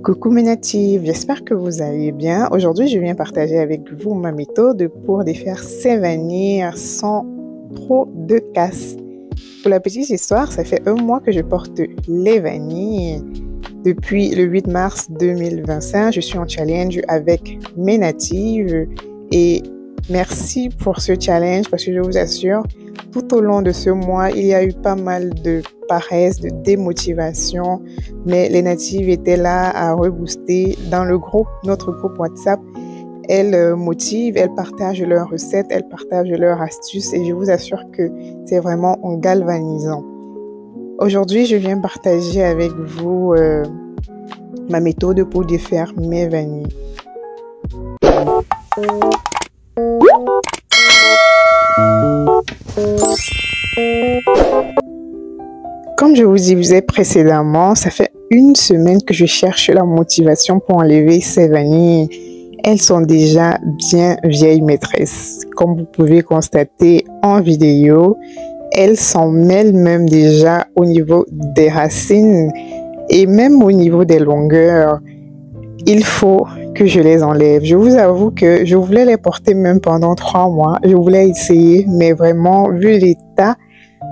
Coucou mes natifs, j'espère que vous allez bien. Aujourd'hui, je viens partager avec vous ma méthode pour défaire ces vanilles sans trop de casse. Pour la petite histoire, ça fait un mois que je porte les vanilles. Depuis le 8 mars 2025, je suis en challenge avec mes natives et merci pour ce challenge parce que je vous assure, tout au long de ce mois, il y a eu pas mal de paresse, de démotivation, mais les natives étaient là à rebooster dans le groupe, notre groupe WhatsApp. Elles motivent, elles partagent leurs recettes, elles partagent leurs astuces et je vous assure que c'est vraiment galvanisant. Aujourd'hui, je viens partager avec vous ma méthode pour défaire mes vanilles. Comme je vous disais précédemment, ça fait une semaine que je cherche la motivation pour enlever ces vanilles. Elles sont déjà bien vieilles maîtresses. Comme vous pouvez constater en vidéo, elles s'en mêlent même déjà au niveau des racines et même au niveau des longueurs. Il faut que je les enlève. Je vous avoue que je voulais les porter même pendant 3 mois. Je voulais essayer, mais vraiment, vu l'état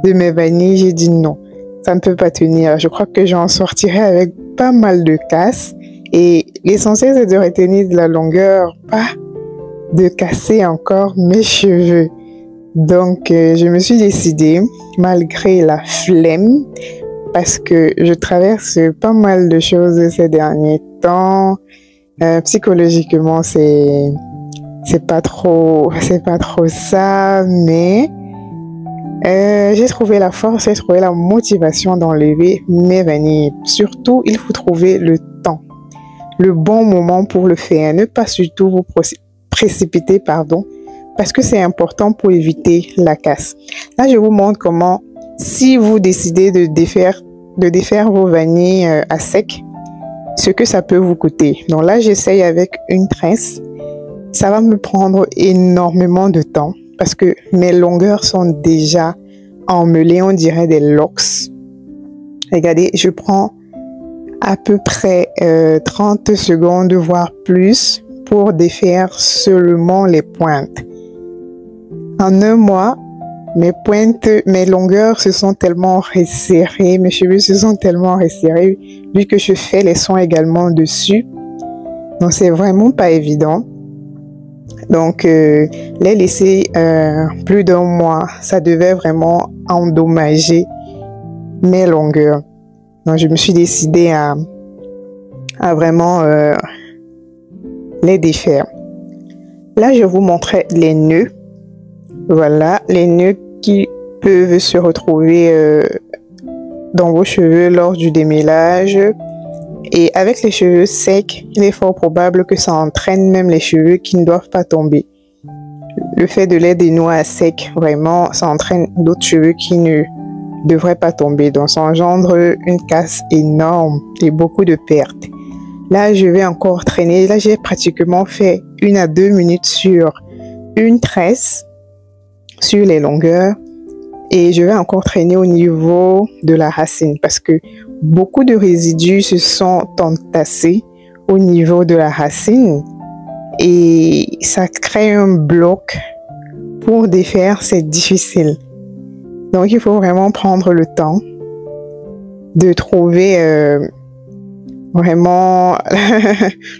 de mes vanilles, j'ai dit non. Ça ne peut pas tenir. Je crois que j'en sortirai avec pas mal de casse. Et l'essentiel, c'est de retenir de la longueur, pas de casser encore mes cheveux. Donc, je me suis décidée, malgré la flemme, parce que je traverse pas mal de choses ces derniers temps. Psychologiquement, c'est pas trop ça, mais j'ai trouvé la force, j'ai trouvé la motivation d'enlever mes vanilles. Surtout, il faut trouver le temps, le bon moment pour le faire. Ne pas surtout vous précipiter, parce que c'est important pour éviter la casse. Là, je vous montre comment, si vous décidez de défaire vos vanilles à sec, ce que ça peut vous coûter. Donc là, j'essaye avec une tresse. Ça va me prendre énormément de temps parce que mes longueurs sont déjà emmêlées, on dirait des locks. Regardez, je prends à peu près 30 secondes, voire plus, pour défaire seulement les pointes. En un mois, mes longueurs se sont tellement resserrées, mes cheveux se sont tellement resserrés, vu que je fais les soins également dessus. Donc, c'est vraiment pas évident. Donc, les laisser plus d'un mois, ça devait vraiment endommager mes longueurs. Donc, je me suis décidée à vraiment les défaire. Là, je vous montrais les nœuds. Voilà, les nœuds qui peuvent se retrouver dans vos cheveux lors du démêlage. Et avec les cheveux secs, il est fort probable que ça entraîne même les cheveux qui ne doivent pas tomber. Le fait de les dénouer à sec, vraiment, ça entraîne d'autres cheveux qui ne devraient pas tomber. Donc, ça engendre une casse énorme et beaucoup de pertes. Là, je vais encore traîner. Là, j'ai pratiquement fait 1 à 2 minutes sur une tresse, sur les longueurs, et je vais encore traîner au niveau de la racine parce que beaucoup de résidus se sont entassés au niveau de la racine et ça crée un bloc. Pour défaire, c'est difficile. Donc, il faut vraiment prendre le temps de trouver vraiment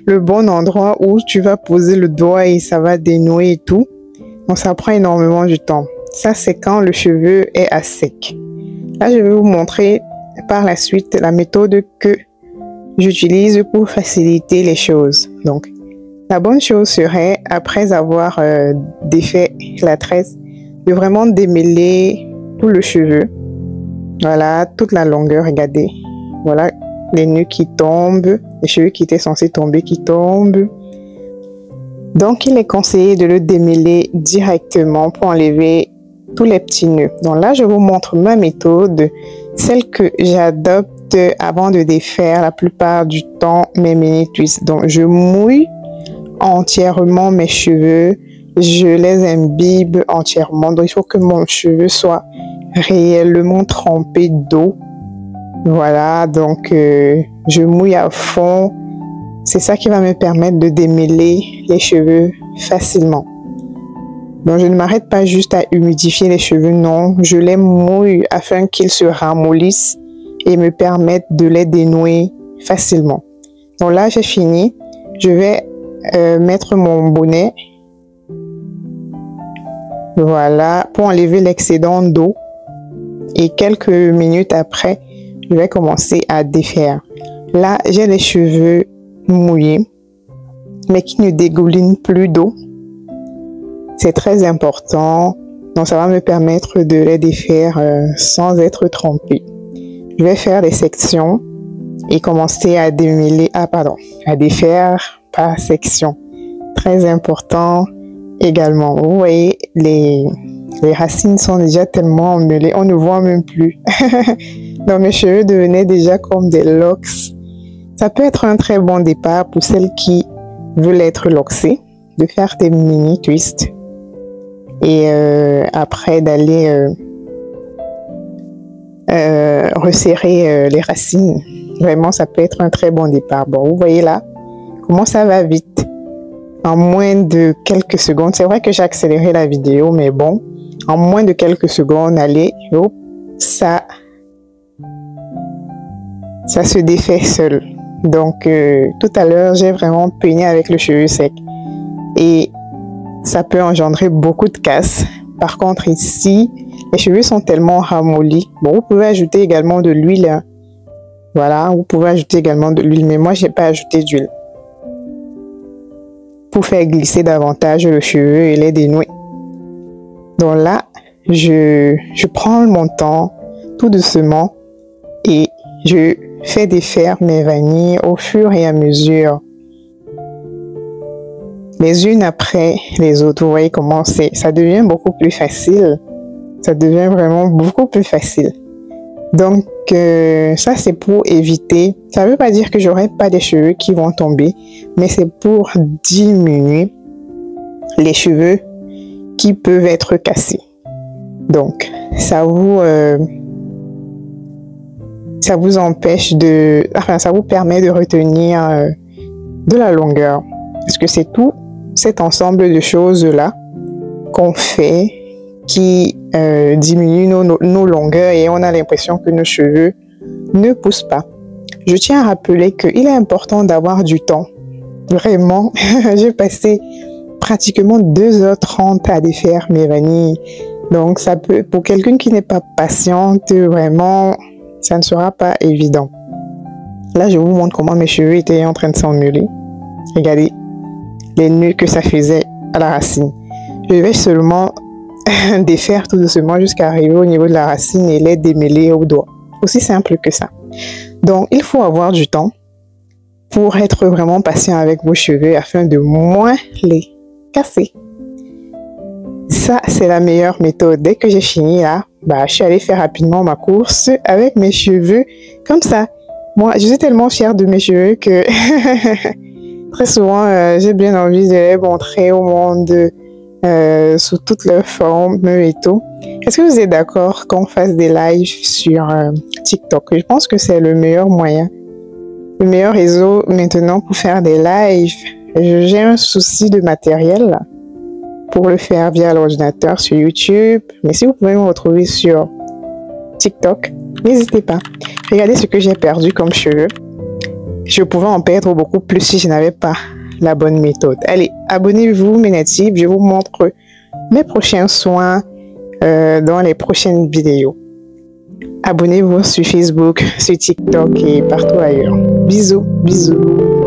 le bon endroit où tu vas poser le doigt et ça va dénouer et tout. Donc, ça prend énormément de temps. Ça, c'est quand le cheveu est à sec. Là, je vais vous montrer par la suite la méthode que j'utilise pour faciliter les choses. Donc, la bonne chose serait, après avoir défait la tresse, de vraiment démêler tout le cheveu. Voilà, toute la longueur, regardez. Voilà, les nœuds qui tombent, les cheveux qui étaient censés tomber qui tombent. Donc, il est conseillé de le démêler directement pour enlever tous les petits nœuds. Donc là, je vous montre ma méthode, celle que j'adopte avant de défaire la plupart du temps mes mini twists. Donc, je mouille entièrement mes cheveux, je les imbibe entièrement. Donc, il faut que mon cheveu soit réellement trempé d'eau. Voilà, donc je mouille à fond C'est ça qui va me permettre de démêler les cheveux facilement. Donc, je ne m'arrête pas juste à humidifier les cheveux, non. Je les mouille afin qu'ils se ramollissent et me permettent de les dénouer facilement. Donc là, j'ai fini. Je vais mettre mon bonnet. Voilà, pour enlever l'excédent d'eau. Et quelques minutes après, je vais commencer à défaire. Là, j'ai les cheveux mouillés, mais qui ne dégoulinent plus d'eau. C'est très important. Donc, ça va me permettre de les défaire sans être trempé. Je vais faire des sections et commencer à démêler, à défaire par section. Très important également. Vous voyez, les racines sont déjà tellement emmêlées, on ne voit même plus. Donc, mes cheveux devenaient déjà comme des locks. Ça peut être un très bon départ pour celles qui veulent être locksées, de faire des mini twists. Et après d'aller resserrer les racines. Vraiment, ça peut être un très bon départ. Bon, vous voyez là, comment ça va vite. En moins de quelques secondes. C'est vrai que j'ai accéléré la vidéo, mais bon, en moins de quelques secondes, allez, hop, ça se défait seul. Donc, tout à l'heure, j'ai vraiment peiné avec le cheveu sec. Et ça peut engendrer beaucoup de casse. Par contre, ici, les cheveux sont tellement ramollis. Bon, vous pouvez ajouter également de l'huile. Hein. Voilà, vous pouvez ajouter également de l'huile, mais moi, je n'ai pas ajouté d'huile. Pour faire glisser davantage le cheveu et les dénouer. Donc là, je prends mon temps, tout doucement, et je fais défaire mes vanilles au fur et à mesure. Les unes après les autres, vous voyez comment ça devient beaucoup plus facile. Ça devient vraiment beaucoup plus facile. Donc, ça c'est pour éviter. Ça ne veut pas dire que j'aurai pas des cheveux qui vont tomber, mais c'est pour diminuer les cheveux qui peuvent être cassés. Donc, ça vous empêche de... Enfin, ça vous permet de retenir de la longueur. Parce que c'est tout cet ensemble de choses-là qu'on fait qui diminue nos longueurs et on a l'impression que nos cheveux ne poussent pas. Je tiens à rappeler qu'il est important d'avoir du temps. Vraiment, j'ai passé pratiquement 2h30 à défaire mes vanilles. Donc, ça peut, pour quelqu'un qui n'est pas patiente, vraiment, ça ne sera pas évident. Là, je vous montre comment mes cheveux étaient en train de s'emmêler. Regardez les nœuds que ça faisait à la racine. Je vais seulement défaire tout doucement jusqu'à arriver au niveau de la racine et les démêler au doigt. Aussi simple que ça. Donc, il faut avoir du temps pour être vraiment patient avec vos cheveux afin de moins les casser. Ça, c'est la meilleure méthode. Dès que j'ai fini là, je suis allée faire rapidement ma course avec mes cheveux comme ça. Moi, je suis tellement fière de mes cheveux que très souvent, j'ai bien envie de les montrer au monde sous toutes leurs formes et tout. Est-ce que vous êtes d'accord qu'on fasse des lives sur TikTok? Je pense que c'est le meilleur moyen, le meilleur réseau maintenant pour faire des lives. J'ai un souci de matériel là, pour le faire via l'ordinateur sur YouTube. Mais si vous pouvez me retrouver sur TikTok, n'hésitez pas. Regardez ce que j'ai perdu comme cheveux. Je pouvais en perdre beaucoup plus si je n'avais pas la bonne méthode. Allez, abonnez-vous mes natifs. Je vous montre mes prochains soins dans les prochaines vidéos. Abonnez-vous sur Facebook, sur TikTok et partout ailleurs. Bisous, bisous.